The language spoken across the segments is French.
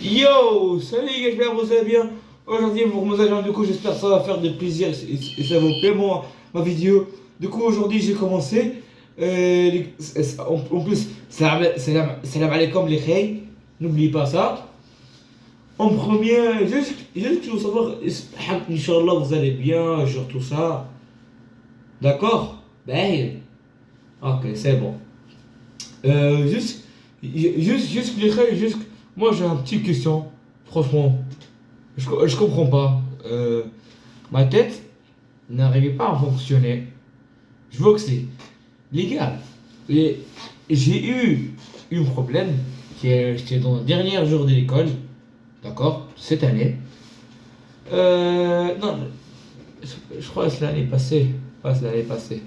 Yo, salut les gars, j'espère que vous allez bien. Aujourd'hui, pour mon agent, du coup, j'espère que ça va faire de plaisir et ça vous plaît, moi, ma vidéo. Du coup, aujourd'hui, j'ai commencé. En plus, salam alaikum les khays. N'oubliez pas ça. En premier, juste que je veux savoir, Inch'Allah, vous allez bien, genre tout ça. D'accord? Ben, ok, c'est bon. Juste les khays, moi j'ai une petite question. Franchement. Je comprends pas. Ma tête n'arrivait pas à fonctionner. Je vois que c'est. Les gars, j'ai eu un problème. J'étais dans le dernier jour de l'école. D'accord? Cette année. Non, je crois que c'est l'année passée. Pas c'est l'année passée.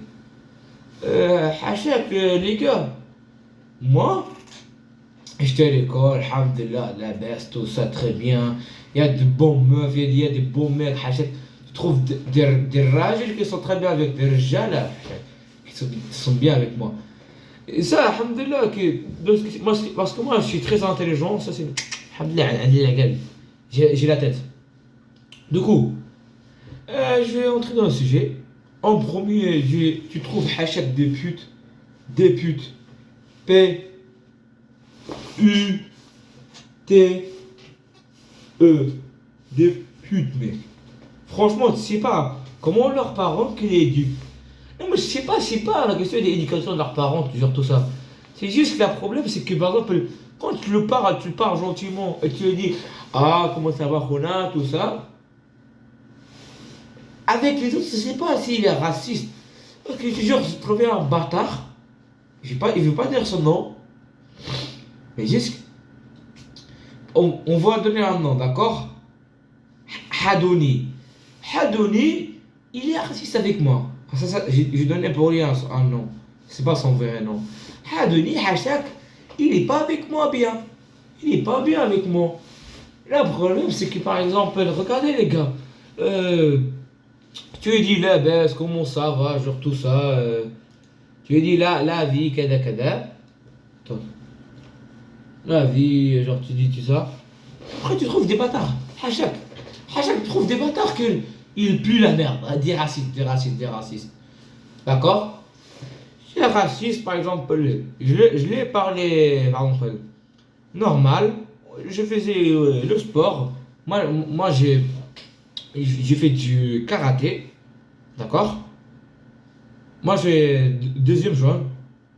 Hachak, les gars. Moi, j'étais à l'école, alhamdulillah, la baisse, tout ça très bien. Il y a de bons meufs, il y a des beaux mecs, hachette. Tu trouves des ragels qui sont très bien avec des rajals, qui sont bien avec moi. Et ça, alhamdulillah, parce que moi je suis très intelligent, ça c'est. Alhamdulillah, j'ai la tête. Du coup, je vais entrer dans le sujet. En premier, tu trouves hachette des putes, P, U, T, E, des putes, mec. Franchement, tu sais pas comment leurs parents qui les éduquent. Non, mais je sais pas, c'est pas la question de l'éducation de leurs parents, toujours tout ça. C'est juste que le problème, c'est que par exemple, quand tu le parles gentiment et tu lui dis ah, comment ça va, Rona, tout ça. Avec les autres, je sais pas s'il est raciste. Parce que genre, je trouvais un bâtard. Il veut pas dire son nom. Mais juste, on va donner un nom, d'accord? Hadouni. Hadouni, il est raciste avec moi. J'ai donné pour lui un nom. C'est pas son vrai nom. Hadouni, Hachak, il est pas avec moi bien. Il est pas bien avec moi. Le problème, c'est que par exemple, regardez les gars. Tu lui dis la baisse, comment ça va, genre tout ça. Tu lui dis la vie, kada kada. Attends. La vie, genre tu dis tout ça. Après tu trouves des bâtards. Hachak trouve des bâtards qu'il pue la merde. Des racistes. D'accord? C'est raciste, par exemple, je l'ai parlé, par exemple, normal. Je faisais le sport. Moi j'ai fait du karaté. D'accord? Moi j'ai deuxième jaune,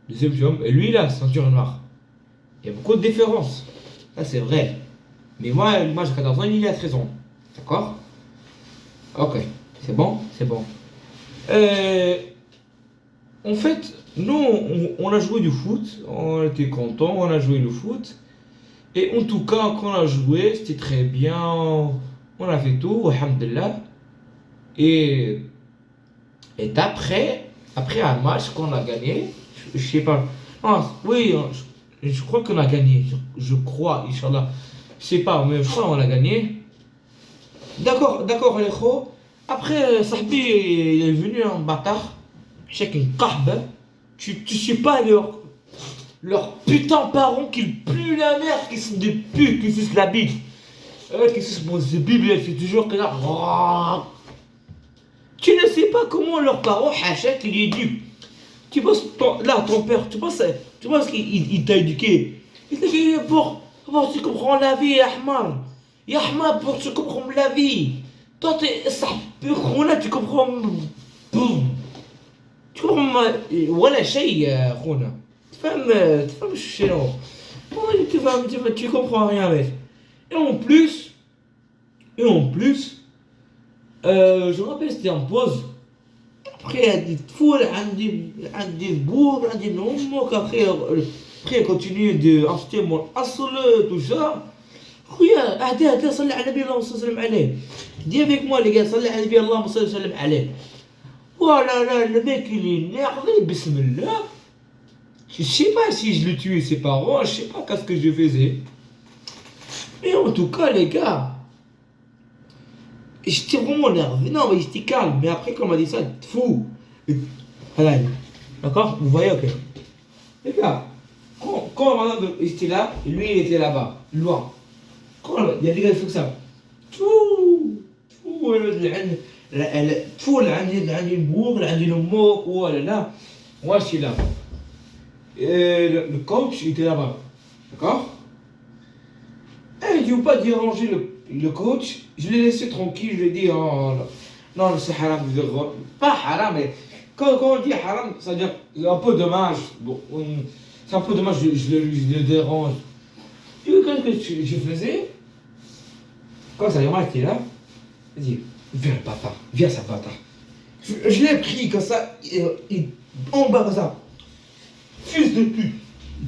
et lui il a ceinture noire. Il y a beaucoup de différences. Ça c'est vrai. Mais moi j'ai 14 ans, il a 13 ans. D'accord? Ok. C'est bon? C'est bon. Euh, En fait, nous on a joué du foot. On était contents, on a joué le foot. Et en tout cas, quand on a joué, c'était très bien. On a fait tout, alhamdulillah. Et, et après un match qu'on a gagné, je sais pas. Non, oui, je crois qu'on a gagné. Je crois, Inch'Allah. Je sais pas, mais je crois qu'on a gagné. D'accord, Alejo. Après, Sahbi, il est venu en bâtard. Check une carbe. Tu sais pas leurs putains parents qui puent la merde, qui sont des putes, qui sucent la bite. Qui sucent mon bible, c'est toujours que là. Tu ne sais pas comment leurs parents achètent et éduquent. Tu penses, là, ton père, tu penses qu'il t'a éduqué. Il t'a éduqué pour que tu comprends la vie, Ahmar. Yahmar, pour que tu comprends la vie. Toi, ça là, tu comprends. Boum. Tu comprends. Voilà, شيء خونا. تفهم شنو. Tu comprends rien avec. Et en plus, je me rappelle, c'était en pause. Après, elle dit foule, elle dit bourre, elle dit non, après, elle continue d'acheter mon asole, tout ça. خويا اهدى صلي على النبي اللهم صل وسلم عليه. Dis avec moi les gars, صلي على النبي اللهم صل وسلم عليه. Voilà, là, le mec il est énervé, bismillah. Je sais pas si je le tuais ses parents, je sais pas qu'est-ce que je faisais. Mais en tout cas les gars, j'étais vraiment énervé. Non mais j'étais calme, mais après quand on m'a dit ça, fou. Voilà, d'accord? Vous voyez, ok. Les gars, quand j'étais là, lui il était là-bas, loin. Il y a des gars qui font ça. Tout, tout, tout, le bourg, le moque, oh là là. Moi, je suis là. Et le coach, il était là-bas. D'accord? Et je ne veux pas déranger le coach. Je l'ai laissé tranquille. Je lui ai dit, oh non, c'est haram. Pas haram, mais quand on dit haram, ça veut dire c'est un peu dommage. Bon, c'est un peu dommage, je le dérange. Tu vois, qu'est-ce que je faisais? Quand ça moi j'étais là, il dit, viens le bâtard, viens ça bâtard. Je l'ai pris comme ça, en bas comme ça. Fils de pute,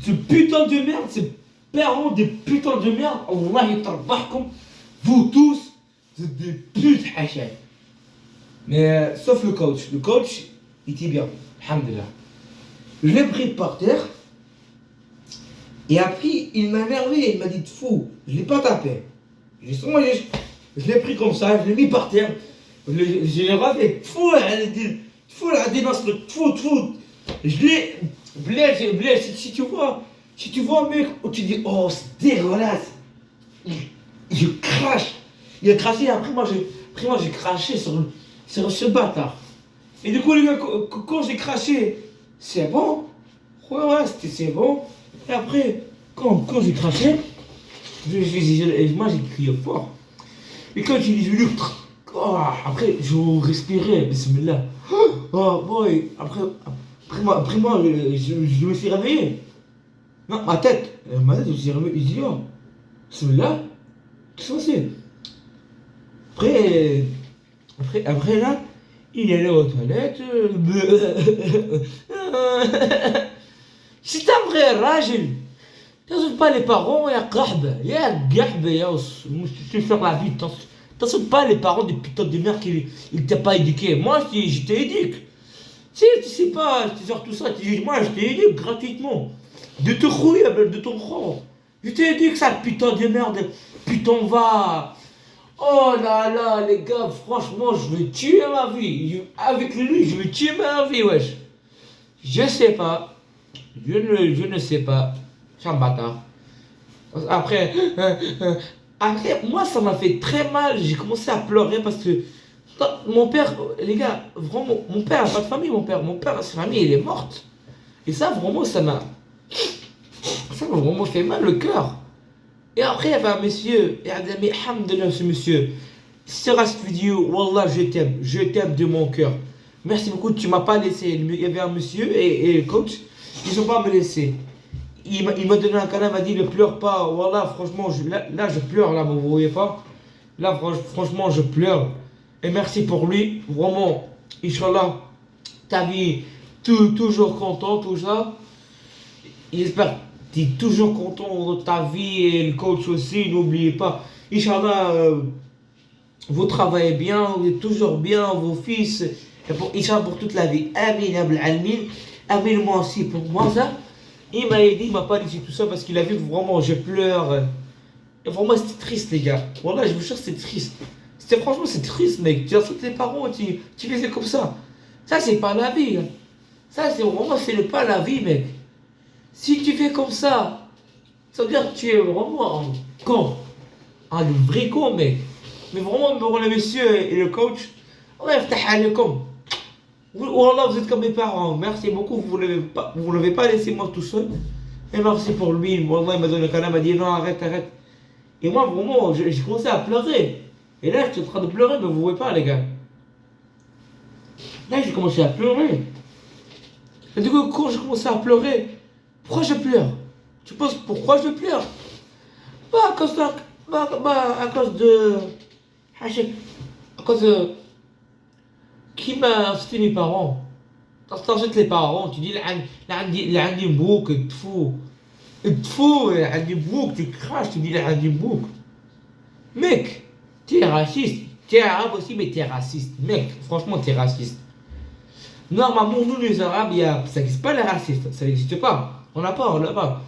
ce putain de merde, ces parents de putain de merde, Allah il comme vous tous, vous êtes des putes hachas. Mais sauf le coach il était bien, alhamdulillah. Je l'ai pris par terre, et après il m'a énervé, il m'a dit de fou, je l'ai pas tapé. Je l'ai pris comme ça, je l'ai mis par terre, je l'ai refait, fou, je l'ai, Blaise, si tu vois un mec, tu dis, oh c'est dégueulasse, je crache, il a craché, après moi j'ai craché sur ce bâtard. Et du coup les gars, quand j'ai craché, c'est bon, ouais c'est bon, et après, quand j'ai craché, moi j'ai crié fort. Et quand j'ai dit, après je respirais, bismillah. Oh boy, après moi je me suis réveillé. Non, ma tête, je me suis réveillé. Je dis, oh, bismillah, qu'est-ce que c'est? Après là, il est allé aux toilettes. C'est un vrai ragel. T'insultes pas les parents, ya qahba, tu fais la vie, t'insultes pas les parents des putains de merde qui t'a pas éduqué. Moi, je t'éduque. Tu sais pas, tu sors tout ça, tu dis, moi, je t'éduque gratuitement. De te rouiller, de ton rang. Je t'éduque, ça, putain de merde, putain va. Oh là là, les gars, franchement, je vais tuer ma vie. Avec lui, je vais tuer ma vie, wesh. Je sais pas. Je ne sais pas. C'est un bâtard. Après, moi, ça m'a fait très mal. J'ai commencé à pleurer parce que mon père, les gars, vraiment, mon père n'a pas de famille, mon père, sa famille, elle est morte. Et ça, vraiment, ça m'a vraiment fait mal le cœur. Et après, il y avait un monsieur, et Adami, alhamdulillah, ce monsieur, sera cette vidéo, Wallah, je t'aime de mon cœur. Merci beaucoup, tu m'as pas laissé. Il y avait un monsieur et le coach, ils ont pas me laissé. Il m'a donné un câlin, il m'a dit ne pleure pas. Wallah, franchement, là je pleure, là, vous voyez pas. Là, franchement, je pleure. Et merci pour lui, vraiment, Inch'Allah, ta vie, toujours content, tout ça. J'espère que tu es toujours content de ta vie et le coach aussi, n'oubliez pas. Inch'Allah, vous travaillez bien, vous êtes toujours bien, vos fils, et Inch'Allah pour toute la vie. Amin, Abel Almin. Amin, moi aussi, pour moi, ça. Il m'a aidé, il m'a pas dit tout ça parce qu'il a vu que vraiment je pleure. Et vraiment, c'était triste, les gars. Voilà, je vous jure, c'est triste. Franchement, c'est triste, mec. Tu insultes les parents, tu les fais comme ça. Ça, c'est pas la vie. Hein. Ça, c'est vraiment, c'est pas la vie, mec. Si tu fais comme ça veut dire que tu es vraiment un con. Un vrai con, mec. Mais vraiment, pour le monsieur et le coach, Allah yaftah alaykoum. Wallah, vous êtes comme mes parents. Merci beaucoup, vous ne l'avez pas laissé moi tout seul. Et merci pour lui. Wallah, il m'a donné le câlin, il m'a dit non, arrête. Et moi, vraiment, j'ai commencé à pleurer. Et là, je suis en train de pleurer, mais vous ne voyez pas, les gars. Là, j'ai commencé à pleurer. Et du coup, quand j'ai commencé à pleurer, pourquoi je pleure? Tu penses pourquoi je pleure? À cause de qui m'a insulté mes parents. T'insultes les parents, tu dis l'andi mbouk, l'andi mbouk, tu craches, tu dis l'andi mbouk. Mec, t'es raciste. T'es arabe aussi, mais t'es raciste. Mec, franchement, t'es raciste. Normalement, nous les arabes, ça n'existe pas les racistes, ça n'existe pas. On n'a pas.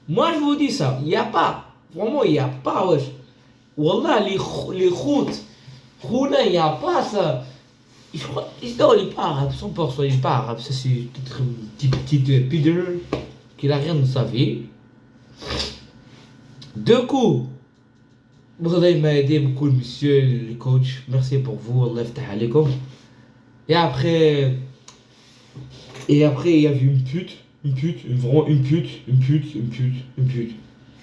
Moi, je vous dis ça, il n'y a pas. Vraiment, il n'y a pas, wesh. Wallah, les routes, il n'y a pas ça. Je crois, il n'est pas arabe, 100%, il n'est pas arabe. Ça, c'est peut-être une petite pidule qui n'a rien de sa vie. Deux coups. Brother, il m'a aidé beaucoup, monsieur le coach. Merci pour vous. Allah yaftah alaykoum. Et après, il y avait vraiment une pute.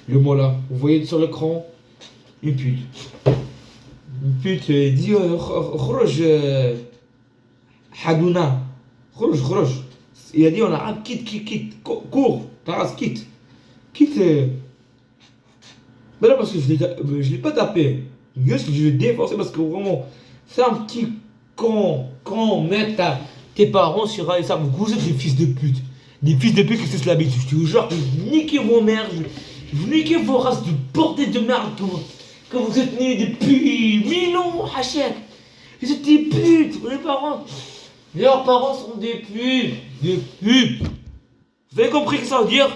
Le mot là, vous voyez sur l'écran, une pute. Une pute, il dit, خرج حدونا. خرج. Il a dit en arabe, quitte, cours, Taras, quitte. Quitte. Mais là, parce que je l'ai pas tapé. Juste, je l'ai défoncé parce que vraiment, c'est un petit con, mettre tes parents sur un ça. Vous êtes des fils de pute. Des fils de pute qui se l'habitude. Je te jure, vous niquez vos mères, vous niquez vos races de bordel de merde que vous êtes nés depuis 1000 ans, Hachek. Vous êtes des putes, les parents. Leurs parents sont des putes. Des putes. Vous avez compris ce que ça veut dire?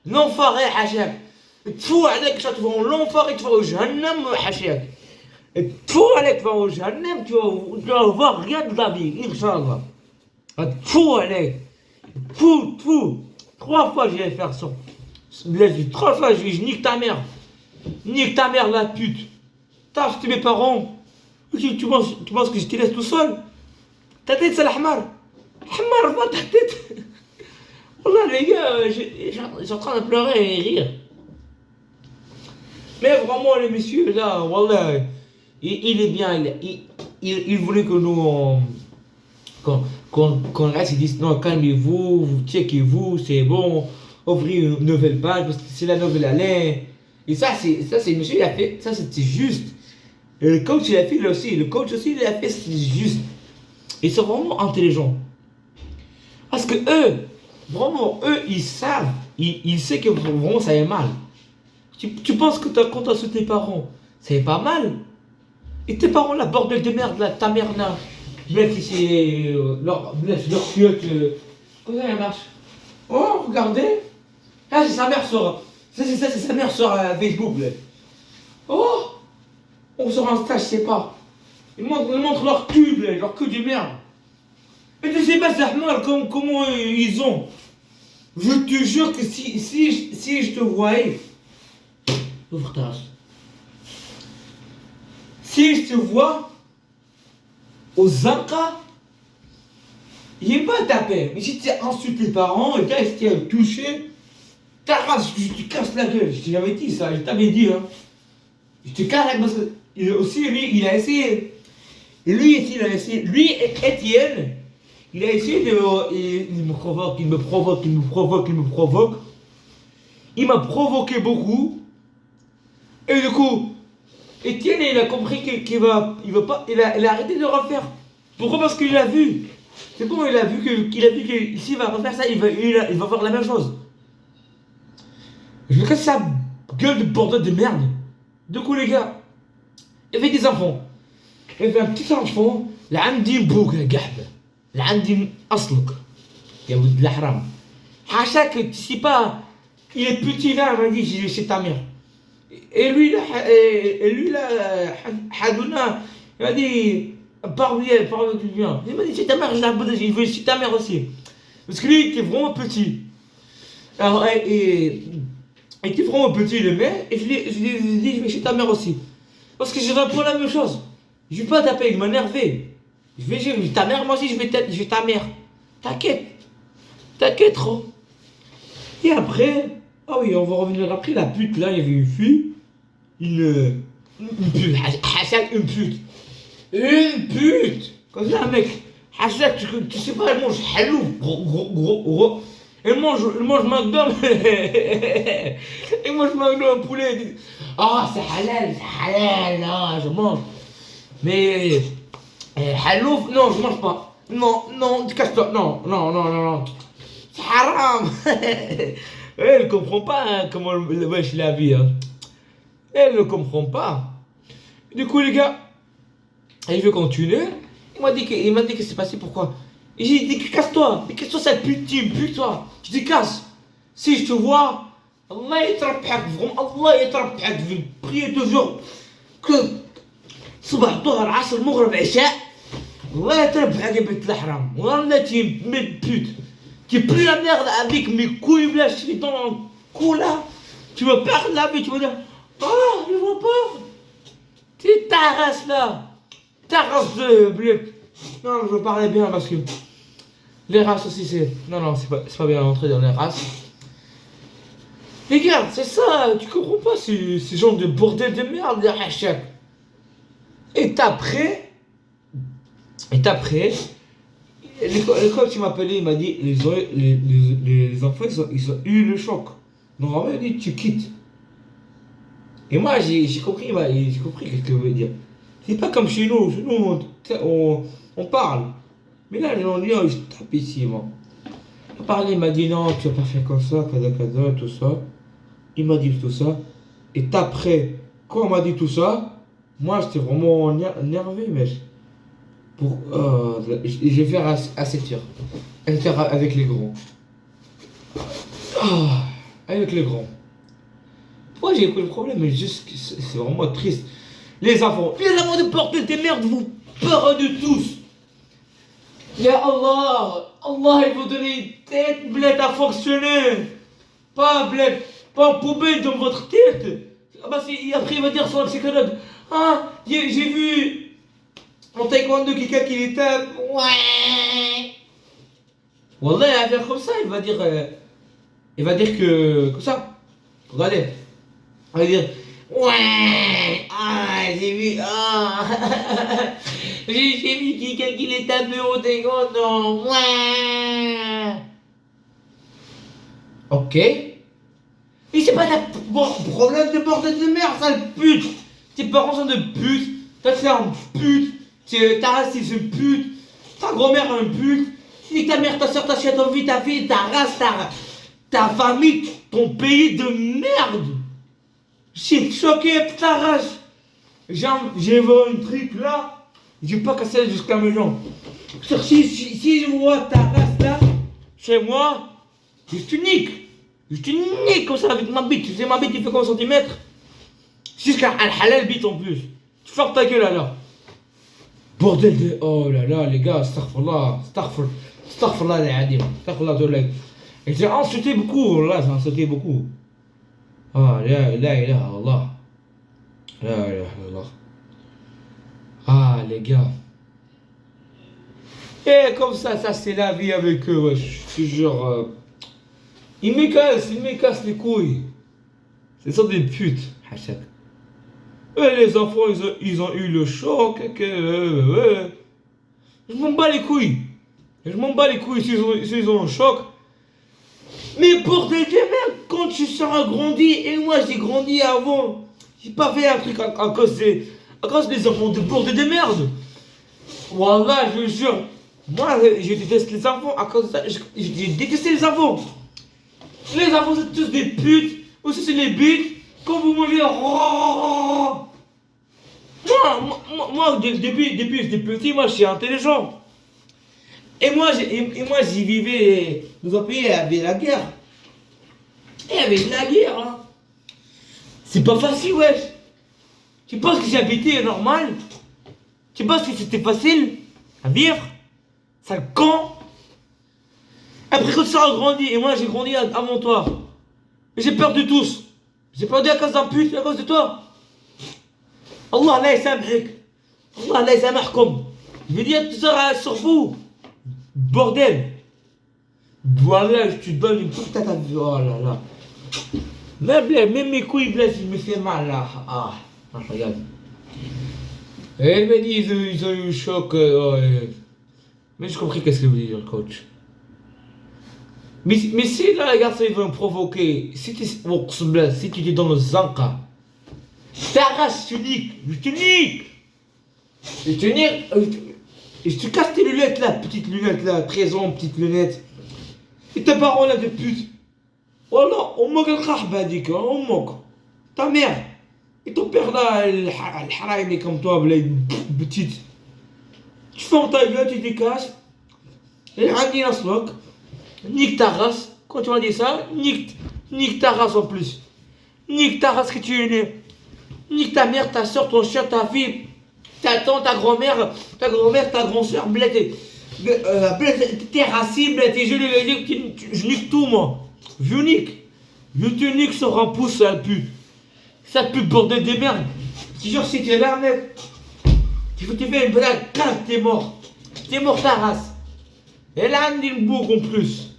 L'enfoiré, Hachek. تفو عليك tu vas en l'enfer et tu vas au Jahannam, Hachek. تفو عليك tu vas au Jahannam, tu vas voir rien de la vie, Inch'Allah. تفو عليك. Tfou. 3 fois je vais faire ça. 3 fois je nique ta mère. Nique ta mère, la pute. T'as acheté mes parents. Tu penses que je te laisse tout seul? Ta tête c'est l'ahmar. Ahmar, va ta tête. Wallah les gars, je suis en train de pleurer et rire. Mais vraiment, le monsieur là, voilà, il est bien. Il voulait que nous, qu'on reste, il dit non, calmez-vous, checkez-vous, c'est bon, ouvrez une nouvelle page, parce que c'est la nouvelle année. Et ça, c'est le monsieur, il a fait, ça c'était juste. Et le coach, il a fait aussi, il a fait, c'est juste. Ils sont vraiment intelligents. Parce que eux, ils savent, ils savent que vraiment ça est mal. Tu penses que quand t'as sur tes parents, c'est pas mal. Et tes parents, là, bordel de merde, là, ta mère, là, c'est leur fiotte. Comment ça marche? Oh, regardez. Ah, c'est sa mère sur. C'est sa mère sur Facebook, là. Oh, on sur Insta, je sais pas. Ils montrent leur cul, là, leur cul de merde. Et tu sais pas, Zahmar, comment ils ont. Je te jure que si je te voyais. Ouvre ta race. Si je te vois aux Zanka, il n'est pas tapé. Mais si tu insultes tes parents, et si tu as touché, ta race, je te casse la gueule. Je t'avais dit ça, je t'avais dit. Hein. Je te casse la gueule parce que aussi, lui, il a essayé. Et lui, Étienne, il a essayé de. Il me provoque. Il m'a provoqué beaucoup. Et du coup, Étienne, il a compris qu'il va pas, il a arrêté de refaire. Pourquoi? Parce qu'il a vu. C'est bon, il a vu que s'il va refaire ça, il va faire la même chose. Je me casse sa gueule de bordel de merde. Du coup, les gars, il y avait des enfants. Il y avait un petit enfant, là, عندي بوك قحبة. là, عندي أصلك. يا ولد الحرام. حاشاك, tu sais pas, il est petit là, il m'a dit, j'ai chez ta mère. Et lui là, Hadouna, il m'a dit, parle bien. Il m'a dit, c'est ta mère, il veut chez ta mère aussi. Parce que lui, il était vraiment petit. Alors, il était vraiment petit, le mec, et je lui ai dit, je vais chez ta mère aussi. Parce que je réponds la même chose. Je vais pas taper, il m'a énervé. Je vais chez ta mère, moi aussi, je vais ta mère. T'inquiète trop. Et après, ah oui, on va revenir après, la pute, là, il y avait une fille. Une pute. Hassan, une pute. Une pute. Comme ça, mec. Hassan, tu sais pas, elle mange halou. Gros. Elle mange McDonald's. Elle mange McDonald's poulet. Ah, c'est halal, non, je mange. Mais. Halou, non, je mange pas. Non, casse-toi. Non. C'est haram. Elle comprend pas hein, comment wesh la vie. Hein. Elle ne comprend pas. Du coup, les gars, et je vais continuer. Il m'a dit que c'est passé pourquoi. Et j'ai dit casse-toi. Mais casse-toi cette pute, toi. Je te casse. Si je te vois, Allah يتربحك vraiment. Allah يتربحك. Je vais prier toujours que صبح ظهر عصر مغرب عشاء. Allah يتربحك يا بنت الحرام. Wallah tu es une pute. Tu pues la merde avec mes couilles là, je suis dans le cou là. Tu me perds la vie, tu me dis, ah, je vois pas. ta race là. Ta race de bleu. Non, je veux parler bien parce que les races aussi c'est... Non, c'est pas bien d'entrer dans les races. Regarde, c'est ça, tu comprends pas ce genre de bordel de merde de Hachak. Et après, l'école qui m'a appelé, il m'a dit les enfants ils ont eu le choc. Donc en vrai, il dit tu quittes. Et moi j'ai compris, j'ai compris ce que veut dire. C'est pas comme chez nous, on parle. Mais là, les gens ils se tapent ici, moi. Il m'a parlé, il m'a dit non, tu vas pas faire comme ça, kada, tout ça. Il m'a dit tout ça. Et après, quand on m'a dit tout ça, moi j'étais vraiment énervé, mec. Je vais faire à 7 heures. À 7 heures avec les grands. Avec les grands. Moi j'ai écouté le problème, mais juste c'est vraiment triste. Les enfants de bordel des merdes, vous peur de tous. Ya Allah, Allah il vous donne une tête, bled, à fonctionner. Pas bled, pas en poubelle dans votre tête. Après il va dire sur la psychologue. Ah, j'ai vu en taekwondo quelqu'un qui les tape. Ouais. Wallah, il va faire comme ça, il va dire que comme ça. Regardez. Il va dire ouais. Ah, j'ai vu. Ah. J'ai vu quelqu'un qui les tape au taekwondo. Ouais. Ok. Mais c'est pas un problème de bordel de merde, sale pute. Tes parents sont de pute. Ta sœur une pute. Ta race c'est une pute. Ta grand-mère une pute. Ni ta mère, ta soeur, ta chien, ta vie, ta fille, ta race, ta famille, ton pays de merde. J'ai choqué ta race. J'ai vu un truc là. Je vais pas casser jusqu'à mes jambes. Si je vois ta race là, chez moi, je te nique. Je te nique comme ça avec ma bite. Tu sais, ma bite il fait combien de centimètres? Jusqu'à al-halal bite en plus. Tu fermes ta gueule alors. Bordel de... Oh là là, les gars, astaghfirullah, les adim, astaghfirullah de l'aigle. Et j'ai insulté beaucoup, là, j'ai insulté beaucoup. Ah, la ilaha illallah. La ilaha illallah. Ah, les gars. Et comme ça c'est la vie avec eux, wesh. Je te jure. Ils me cassent les couilles. C'est ça des putes, Hachak. Et les enfants, ils ont eu le choc. Je m'en bats les couilles. Je m'en bats les couilles s'ils ont un choc. Mais bordel de merde, quand tu seras grandi, et moi j'ai grandi avant, j'ai pas fait un truc à cause des enfants de bordel de merde. Wallah, je jure. Moi, je déteste les enfants à cause de ça. J'ai détesté les enfants. Les enfants, c'est tous des putes. Aussi, c'est les bites. Quand vous mangez... Moi, depuis que j'étais petit, moi, je suis intelligent. Et moi, j'y vivais... Dans un pays, il y avait la guerre. Il y avait de la guerre, hein. C'est pas facile, wesh. Tu penses que j'habitais normal? Tu penses que c'était facile à vivre? Sale con. Après que ça a grandi, et moi j'ai grandi avant toi. Et j'ai peur de tous. J'ai perdu à cause d'un pute, à cause de toi. Allah la ysamhik. Allah la ysamahkum. Je veux dire, tu seras sur vous. Bordel. Voilà, je te donne une petite tête à vie. Oh là là. Même mes couilles blessent, il me fait mal là. Ah, regarde. Et elle m'a dit, ils ont eu un choc. Mais j'ai compris qu'est-ce que veut dire le coach. Mais si là, les garçons, ils veulent me provoquer, si tu es dans le zanka, t'arraches, je te nique. Je te casse tes lunettes là, petites lunettes là, 13 ans, petites lunettes. Et tes parents là de pute. Voilà, on moque le khahbadik, on moque. Ta mère. Et ton père là, le haram est comme toi, petite. Tu fermes ta gueule, tu décasses. Et Andi Naslok, nique ta race. Quand tu m'as dit ça, nique ta race en plus. Nique ta race que tu es né. Nique ta mère, ta soeur, ton chien, ta fille, ta tante, ta grand-mère, ta grand-soeur, tes racines, je nique tout moi. Je te nique sur un pouce, sale pute. Sale pute bordel de merde. te jure, si tu es là, mec, tu fais une blague, clac, t'es mort. T'es mort ta race. Et là, on dit une boucle en plus.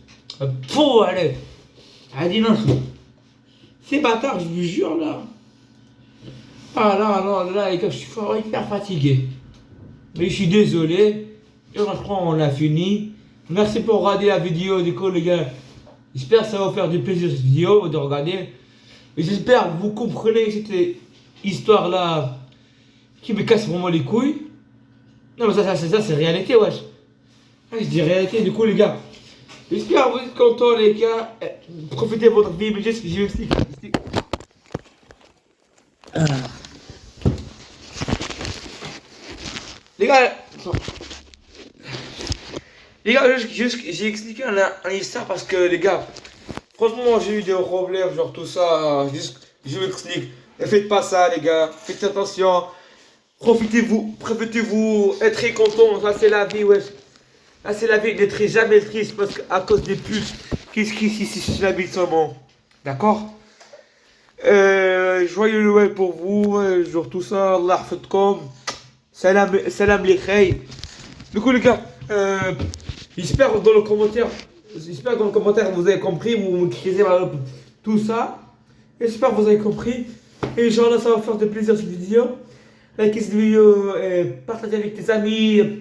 Pour allez. Elle dit non. C'est bâtard, je vous jure là. Ah là, non, là, les gars, je suis hyper fatigué. Mais je suis désolé. Et je crois qu'on a fini. Merci pour regarder la vidéo, du coup, les gars. J'espère que ça va vous faire du plaisir cette vidéo de regarder. Et j'espère que vous comprenez cette histoire-là qui me casse vraiment les couilles. Non, mais ça c'est réalité, wesh. Ah, je dis réalité, du coup, les gars. J'espère que vous êtes contents, les gars. Profitez de votre vie, mais je explique. Les gars, j'ai expliqué un histoire parce que, les gars, franchement, j'ai eu des problèmes, genre tout ça. Je vous explique. Ne faites pas ça, les gars. Faites attention. Profitez-vous, être très content. Ça, c'est la vie, wesh. Là, c'est la vie. N'être jamais triste parce qu'à cause des puces, qu'est-ce qui c'est la vie seulement. D'accord? Joyeux Noël pour vous, genre tout ça. Allah yahfadkom. Salam les khays. Du coup, les gars, j'espère que dans le commentaire vous avez compris, vous m'écrivez tout ça. J'espère que vous avez compris. Et Inch'Allah, ça va faire de plaisir cette vidéo. Likez cette vidéo, partagez avec tes amis.